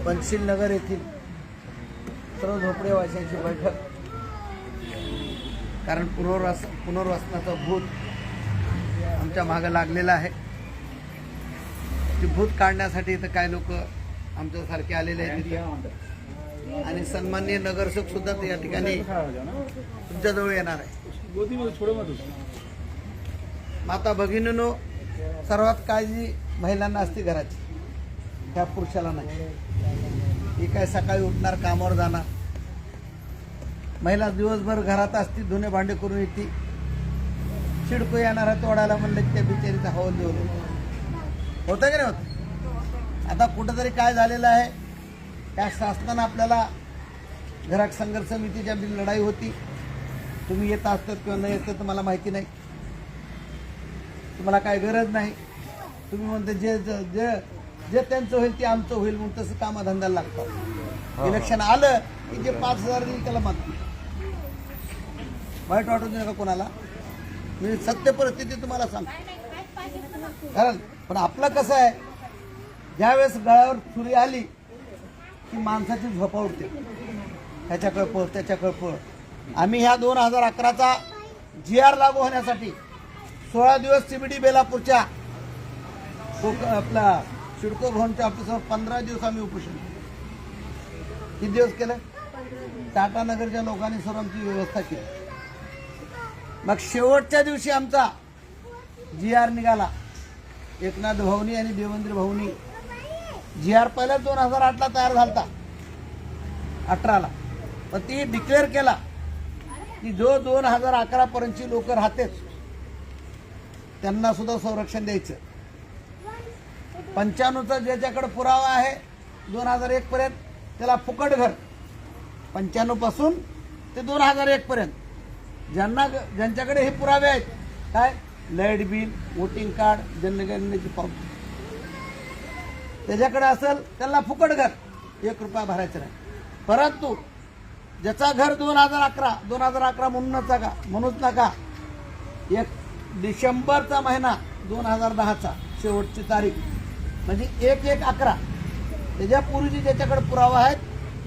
बनशील नगर येथील सर्व झोपडेवाशांची बैठक, कारण पुनर्वसनाचं भूत आमच्या मागे लागलेलं आहे. ते भूत काढण्यासाठी इथं काय लोक आमच्यासारखे आलेले आहेत आणि सन्माननीय नगरसेवक सुद्धा या ठिकाणी तुमच्याजवळ येणार आहे. माता भगिनींनो, सर्वात काळजी महिलांना असते घराची, त्या पुरुषाला नाही. ही काय सकाळी उठणार, कामावर जाणार, महिला दिवसभर घरात असती, धुणे भांडे करून येते, चिडको येणारा तोडायला म्हणलं की त्या बिचारीचा हवल देऊ होतं की नाही होतं. आता कुठंतरी काय झालेलं आहे, त्या शासनानं आपल्याला घरात संघर्ष समितीच्या लढाई होती. तुम्ही येत असतात किंवा नाही येतात तर मला माहिती नाही, तुम्हाला काय गरज नाही. तुम्ही म्हणते जे जे जे त्यांचं होईल ते आमचं होईल म्हणून तसं कामधंद्याला लागतं. इलेक्शन आलं की जे 5,000 देईल त्याला मागतील. वाईट वाटू नका कोणाला, मी सत्य परिस्थिती तुम्हाला सांगतो. कारण पण आपलं कसं आहे, ज्यावेळेस गळ्यावर छुरी आली की माणसाची झोपा उठते, ह्याच्याकडे पळ त्याच्याकडे पळ. आम्ही ह्या 2011चा GR लागू होण्यासाठी 16 दिवस CBD बेलापूरच्या आपला सिडको भवनच्या ऑफिसवर 15 दिवस आम्ही उपोषण केलं. किती दिवस केलं? टाटा नगरच्या लोकांनी सर्व आमची व्यवस्था केली. मग शेवटच्या दिवशी आमचा GR निघाला. एकनाथ भाऊनी आणि देवेंद्र भाऊनी. GR पहिला 2008ला तयार झालता, 18ला, पण ती डिक्लेअर केला की जो 2011 पर्यंतची लोक राहतेच त्यांना सुद्धा संरक्षण द्यायचं. 95चा ज्याच्याकडे पुरावा आहे 2001 पर्यंत त्याला फुकट घर, 95 पासून ते 2001 पर्यंत ज्यांच्याकडे हे पुरावे आहेत, काय लाईट बिल, वोटिंग कार्ड, जनगणनेची पावती, त्याच्याकडे असेल त्याला फुकट घर, 1 रुपया भरायचा नाही. परंतु ज्याचा घर 2011 म्हणूच नका, 1 डिसेंबरचा महिना 2010चा शेवटची तारीख म्हणजे 1/1/11, त्याच्या पूर्वीची ज्याच्याकडे पुरावा आहेत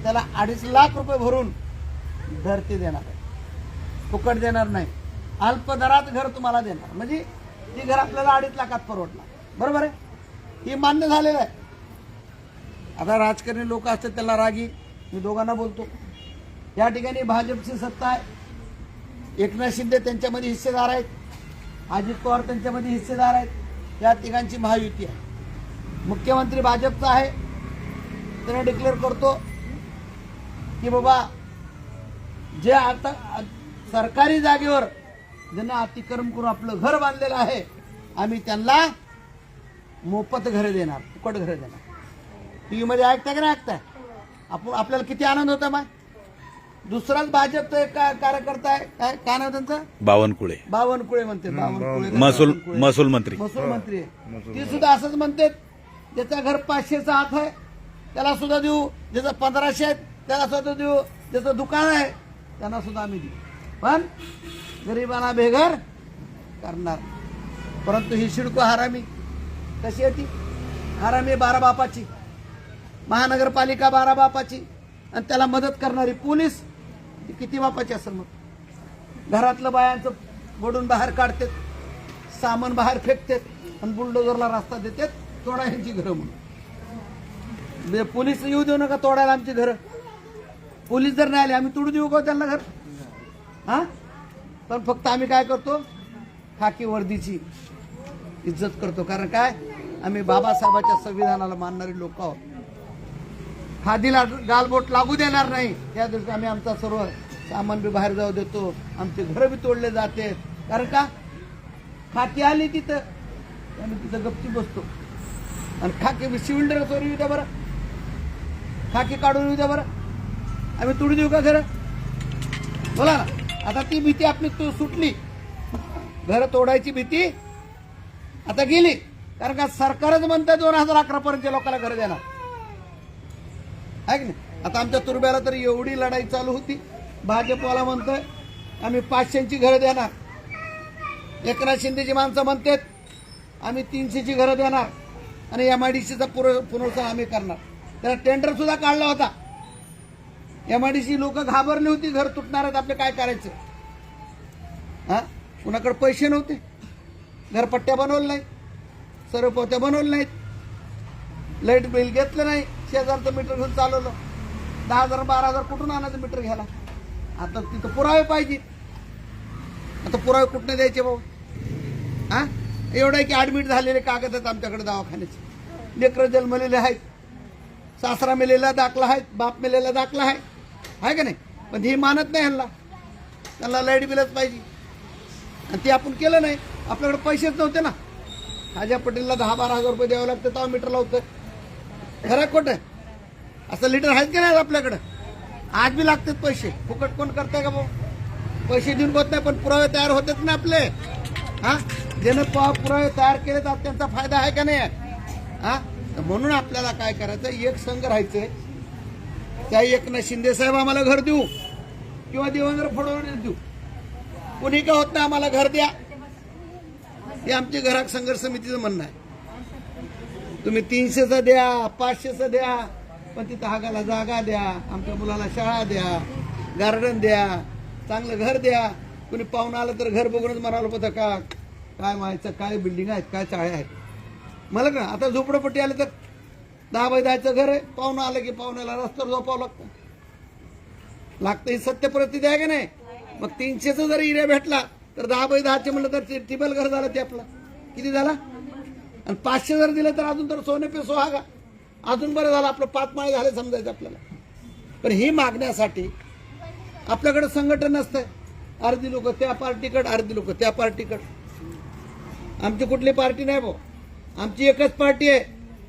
त्याला 2.5 लाख रुपये भरून घर ते देणार आहे, फुकट देणार नाही. अल्प दरात घर तुम्हाला देणार, म्हणजे ती घर आपल्याला 2.5 लाखात परवडणार. बरोबर आहे, ही मान्य झालेलं आहे. आता राजकारणी लोक असतात त्याला रागी, मी दोघांना बोलतो, या ठिकाणी भाजपची सत्ता आहे, एकनाथ शिंदे त्यांच्यामध्ये हिस्सेदार आहेत, अजित पवार त्यांच्यामध्ये हिस्सेदार आहेत, या तिघांची महायुती आहे. मुख्यमंत्री भाजपचा आहे, त्याने डिक्लेअर करतो की बाबा जे आता सरकारी जागेवर ज्यांना अतिक्रम करून आपलं घर बांधलेलं आहे आम्ही त्यांना मोफत घरे देणार, फुकट घरे देणार. टीव्ही मध्ये ऐकताय की नाही ऐकताय? आपल्याला किती आनंद होता. मग दुसराच भाजपचा एक कार्यकर्ता आहे, काय नाव त्यांचं? बावनकुळे म्हणते, बावनकुळे महसूल मंत्री आहे. ती सुद्धा असंच म्हणते, ज्याचं घर 500चा आत आहे त्याला सुद्धा देऊ, ज्याचं 1500 आहे त्याला सुद्धा देऊ, ज्याचं दुकान आहे त्यांना सुद्धा आम्ही देऊ, पण गरिबांना बेघर करणार. परंतु ही सिडको हरामी कशी आहे? ती हरामी 12 बापाची, महानगरपालिका 12 बापाची, आणि त्याला मदत करणारी पोलीस किती बापाची असेल. मग घरातलं बायांचं बोडून बाहेर काढतात, सामान बाहेर फेकतात आणि बुलडोजरला रस्ता देतात तोडा यांची घरं म्हणून. पोलीस येऊ देऊ नका तोडायला आमची घरं. पोलीस जर नाही आले आम्ही तोडू देऊ का त्यांना घर? हा, पण फक्त आम्ही काय करतो, खाकी वर्दीची इज्जत करतो. कारण काय, आम्ही बाबासाहेबाच्या संविधानाला मानणारी लोक आहोत. खादीला गालबोट लागू देणार नाही, त्या दिवशी आम्ही आमचा सर्व सामान बी बाहेर जाऊ देतो, आमचे घरं बी तोडले जाते. कारण का, खाकी आली तिथं आम्ही तिथं गप्ती बसतो. आणि खाकी सिलेंडर चोरी येऊ द्या बरं, खाकी काढून येऊ द्या बरं, आम्ही तोडू देऊ का घरं? बोला ना. आता ती भीती आपली सुटली, घरं तोडायची भीती आता गेली. कारण का सरकारच म्हणतं 2011 पर्यंत लोकांना घरं देणार आहे की नाही. आता आमच्या तुर्ब्याला तर एवढी लढाई चालू होती, भाजपवाला म्हणतोय आम्ही 500ची घरं देणार, एकनाथ शिंदेची माणसं म्हणतात आम्ही 300ची घरं देणार आणि MIDCचा पुनर्वसन आम्ही करणार. त्याला टेंडर सुद्धा काढला होता. MIDC लोक घाबरली होती, घर तुटणार आहेत आपले, काय करायचं. हा, कुणाकडे पैसे नव्हते, घरपट्ट्या बनवल्या नाहीत, सर्व पोत्या बनवल्या नाहीत, लाईट बिल घेतलं नाही, शेजारचं मीटर घेऊन चालवलं. 10,000 12,000 कुठून आणायचं मीटर घ्यायला. आता तिथं पुरावे पाहिजे. आता पुरावे कुठने द्यायचे भाऊ. हा, एवढं आहे की ऍडमिट झालेले कागद आहेत आमच्याकडे दवाखान्याचे, लेकरं जन्मलेले आहेत, सासरा मेलेला दाखला आहे, बाप मेलेला दाखला आहे का नाही. पण हे मानत नाही ह्यांना, त्यांना लाईट बिलच पाहिजे. आणि ते आपण केलं नाही, आपल्याकडे पैसेच नव्हते ना. हाज्या पटेलला 10-12 रुपये द्यावं लागतं तेव्हा मीटर लावतं. खरं खोटं असं लीटर आहेत की नाही आपल्याकडं. आज बी लागतात पैसे, फुकट कोण करताय का भाऊ. पैसे देऊन होत नाही, पण पुरावे तयार होतेच ना आपले. हा, ज्यानं पुरावे तयार केले तर त्यांचा फायदा आहे का नाही. हा, म्हणून आपल्याला काय करायचं, एक संघ राहायचंय. त्या एकनाथ शिंदे साहेब आम्हाला घर देऊ किंवा देवेंद्र फडणवीस देऊ, कोणी का होत नाही, आम्हाला घर द्या. हे आमचे ग्राहक संघर्ष समितीचं म्हणणं आहे. तुम्ही 300चं द्या, 500चं द्या, पण तिथं हागाला जागा द्या, आमच्या मुलाला शाळा द्या, गार्डन द्या, चांगलं घर द्या. कोणी पाहुणं आलं तर घर बघूनच म्हणालं होतं का काय व्हायचं, काय बिल्डिंग आहेत, काय चाळे आहेत. मला का आता झोपडपट्टी आले तर 10 बाय 10चं घर आहे, पाहुणं आलं की पाहुण्याला रस्त्यावर झोपावं लागतं. ही सत्य परिस्थिती आहे का नाही. मग 300चा जर एरिया भेटला तर 10 बाय 10चे म्हणलं तर टिबल घर झालं ते आपलं. किती झाला. आणि 500 जर दिलं तर अजून तर सोने पे सोहागा, अजून बरं झालं, आपलं 5 माळे झाले समजायचं आपल्याला. पण ही मागण्यासाठी आपल्याकडे संघटन नसतंय. अर्धी लोक त्या पार्टीकडे, अर्धी लोक त्या पार्टीकडे. आमची कुठली पार्टी नाही भाऊ, आमची एकच पार्टी आहे.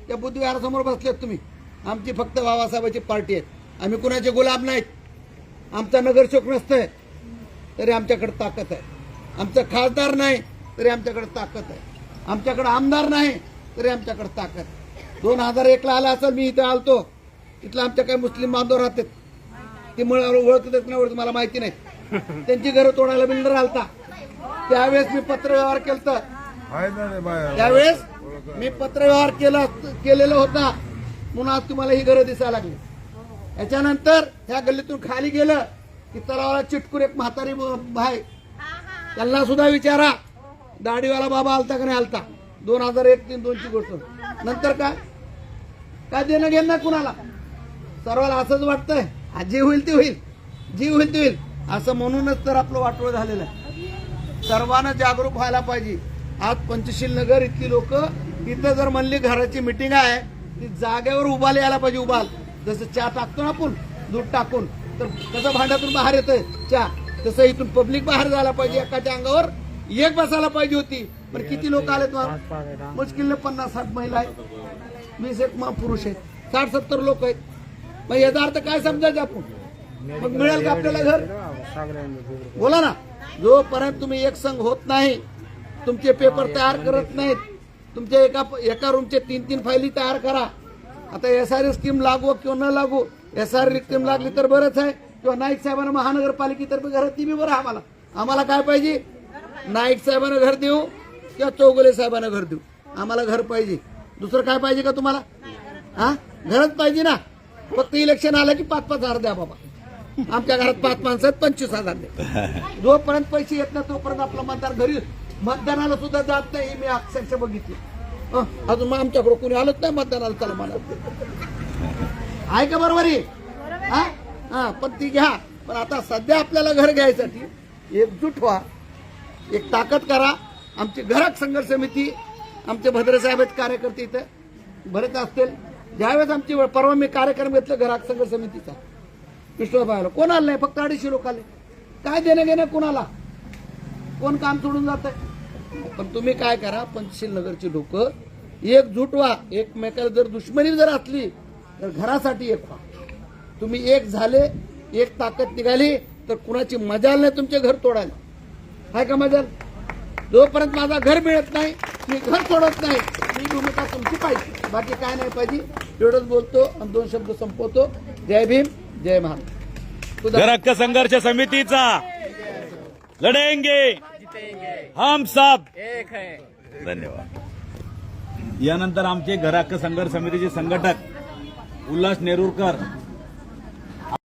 त्या बुद्धविहारासमोर बसलेत तुम्ही, आमची फक्त बाबासाहेबांची पार्टी आहे. आम्ही कुणाचे गुलाब नाहीत. आमचा नगरसेवक नसतंय तरी आमच्याकडे ताकद आहे. आमचा खासदार नाही तरी आमच्याकडे ताकद आहे. आमच्याकडे आमदार नाही तरी आमच्याकडे ताकद. 2001ला आला असेल मी इथे आलतो, तिथला आमच्या काही मुस्लिम बांधव राहतात, ती ओळखत नाही ओळखत मला माहिती नाही. त्यांची घरं तोडायला बिल्डर आलता. त्यावेळेस मी पत्रव्यवहार केलता, त्यावेळेस मी पत्रव्यवहार केलेला होता, म्हणून आज तुम्हाला ही घरं दिसायला लागली. याच्यानंतर ह्या गल्लीतून खाली गेलं की तलावाला चिटकून एक म्हातारी भाई, त्यांना सुद्धा विचारा दाढीवाला बाबा आलता का नाही आलता. 2001-02ची गोष्ट. नंतर काय देणं घेणं ना कुणाला. सर्वाला असंच वाटतंय जे होईल ते होईल, जी होईल ते होईल असं म्हणूनच तर आपलं वाटोळ झालेलं आहे. सर्वांना जागरूक व्हायला पाहिजे. आज पंचशील नगर इतकी लोक इथं जर म्हणली घराची मिटिंग आहे, ती जागेवर उभाल यायला पाहिजे. उभाल जसं चहा टाकतो ना आपण दूध टाकून, तर कसं भांड्यातून बाहेर येतंय चहा, तसं इथून पब्लिक बाहेर जायला पाहिजे. एकाच्या अंगावर एक बसायला पाहिजे होती. पण किती लोक आलेत, मुश्किल 50-60 महिला आहेत, 20 पुरुष आहेत, 60-70 लोक आहेत. मग याचा अर्थ काय समजायचं आपण. मग मिळेल का आपल्याला घर. बोला ना. जोपर्यंत तुम्ही एक संघ होत नाही, तुमचे पेपर तयार करत नाहीत, तुमच्या एका रूमचे 3-3 फायली तयार करा. आता SR स्कीम लागू किंवा न लागू, SR स्कीम लागली तर बरंच आहे, किंवा नाईक साहेबांना महानगरपालिकेतर्फे घर ती बी बरं. आम्हाला काय पाहिजे, नाईक साहेबांना घर देऊ किंवा चौगुले साहेबांना घर देऊ, आम्हाला घर पाहिजे. दुसरं काय पाहिजे का तुम्हाला. हा, घरच पाहिजे ना. फक्त इलेक्शन आलं की 5-5 हजार द्या बाबा. आमच्या घरात 5 माणसं आहेत, 25,000 द्या. जोपर्यंत पैसे येत नाही तोपर्यंत आपला मतदार घरी मतदानाला सुद्धा जात नाही. मी अक्षरशः बघितली. अजून मग आमच्याकडे कोणी आलंच नाही मतदानाला. चला मला आहे का बरोबर आहे. हा, पण ती घ्या. पण आता सध्या आपल्याला घर घ्यायसाठी एकजूट व्हा, एक ताकद करा. आमची ग्राहक संघर्ष समिती, आमचे भद्रसाहेब कार्यकर्ते इथं बरेच असतील. ज्यावेळेस आमची परवा मी कार्यक्रम घेतला ग्राहक संघर्ष समितीचा, विश्वास कोण आलं नाही, फक्त 250 लोक आले. काय देणं घेणं कुणाला, कोण काम सोडून जात आहे. पण तुम्ही काय करा, पंचशील नगरची लोक एकजूट व्हा. एकमेकाला जर दुश्मनी जर असली तर घरासाठी एक व्हा. तुम्ही एक झाले, एक ताकद निघाली तर कुणाची मजाल नाही तुमचे घर तोडायला. आहे का मजाल. जोपर्यंत माझा घर मिळत नाही, मी घर सोडत नाही. ही भूमिका तुमची पाहिजे, बाकी काय नाही पाहिजे. एवढंच बोलतो आणि 2 शब्द संपवतो. जय भीम, जय महाराष्ट्र. ग्राहक संघर्ष समितीचा लढेंगे हम सब एक है. धन्यवाद. यानंतर आमचे ग्राहक संघर्ष समितीचे संघटक उल्हास नेरुरकर